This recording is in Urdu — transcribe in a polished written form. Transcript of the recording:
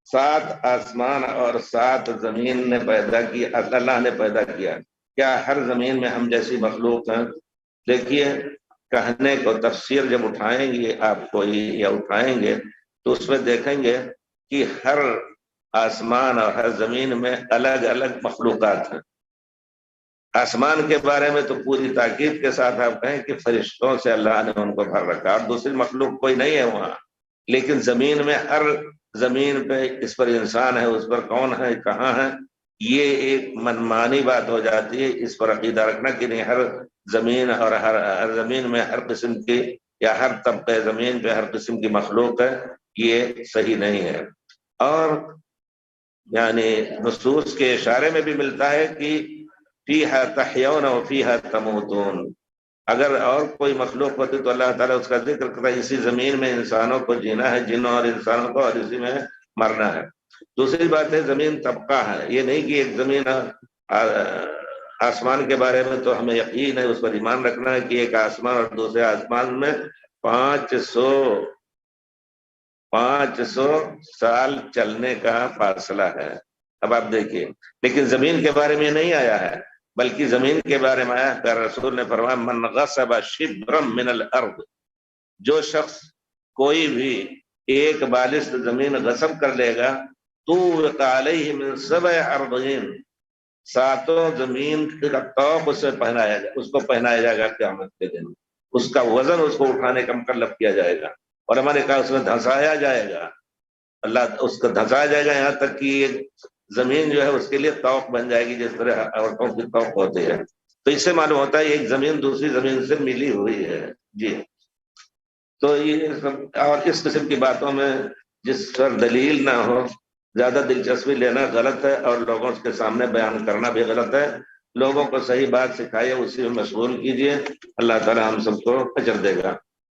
7 آسمان اور 7 زمین نے پیدا کی، اللہ نے پیدا کیا۔ کیا ہر زمین میں ہم جیسی مخلوق ہیں؟ دیکھیے، کہنے کو تفسیر جب اٹھائیں گے آپ کوئی یا اٹھائیں گے تو اس میں دیکھیں گے کہ ہر آسمان اور ہر زمین میں الگ الگ مخلوقات ہیں۔ آسمان کے بارے میں تو پوری تاکید کے ساتھ آپ کہیں کہ فرشتوں سے اللہ نے ان کو بھر رکھا، اور دوسری مخلوق کوئی نہیں ہے وہاں۔ لیکن زمین میں ہر زمین پہ اس پر انسان ہے، اس پر کون ہے، کہاں ہے، یہ ایک منمانی بات ہو جاتی ہے۔ اس پر عقیدہ رکھنا کہ نہیں، ہر زمین اور ہر زمین میں ہر قسم کی یا ہر طبقے زمین پہ ہر قسم کی مخلوق ہے، یہ صحیح نہیں ہے۔ اور یعنی نصوص کے اشارے میں بھی ملتا ہے کہ فیہا تحیون و فیہا تموتون، اگر اور کوئی مخلوق ہوتی تو اللہ تعالیٰ اس کا ذکر کرتا ہے، اسی زمین میں انسانوں کو جینا ہے، جنوں اور انسانوں کو، اور اسی میں مرنا ہے۔ دوسری بات ہے زمین طبقہ ہے، یہ نہیں کہ ایک زمین آسمان کے بارے میں تو ہمیں یقین ہے، اس پر ایمان رکھنا ہے کہ ایک آسمان اور دوسرے آسمان میں 500 سال چلنے کا فاصلہ ہے۔ اب آپ دیکھیے، لیکن زمین کے بارے میں نہیں آیا ہے، بلکہ زمین کے بارے میں آیا کہ رسول نے فرمایا من غصب شبرا من الارض، جو شخص کوئی بھی ایک بالشت زمین غصب کر لے گا تو علیہ من 7 ارضین، 7 زمین کا طوق اس کو پہنایا جائے گا قیامت کے دن، اس کا وزن اس کو اٹھانے کا مکلف کیا جائے گا، اور ہمارے کہا اس میں دھنسایا جائے گا، اللہ اس کو دھنسایا جائے گا، یہاں تک کہ یہ زمین جو ہے اس کے لیے طوق بن جائے گی، جس طرح عورتوں کی طوق ہوتی ہے۔ تو اس سے معلوم ہوتا ہے ایک زمین دوسری زمین سے ملی ہوئی ہے۔ جی، تو یہ اور اس قسم کی باتوں میں جس پر دلیل نہ ہو زیادہ دلچسپی لینا غلط ہے، اور لوگوں کے سامنے بیان کرنا بھی غلط ہے۔ لوگوں کو صحیح بات سکھائیے، اسی میں مشغول کیجیے، اللہ تعالی ہم سب کو اجر دے گا۔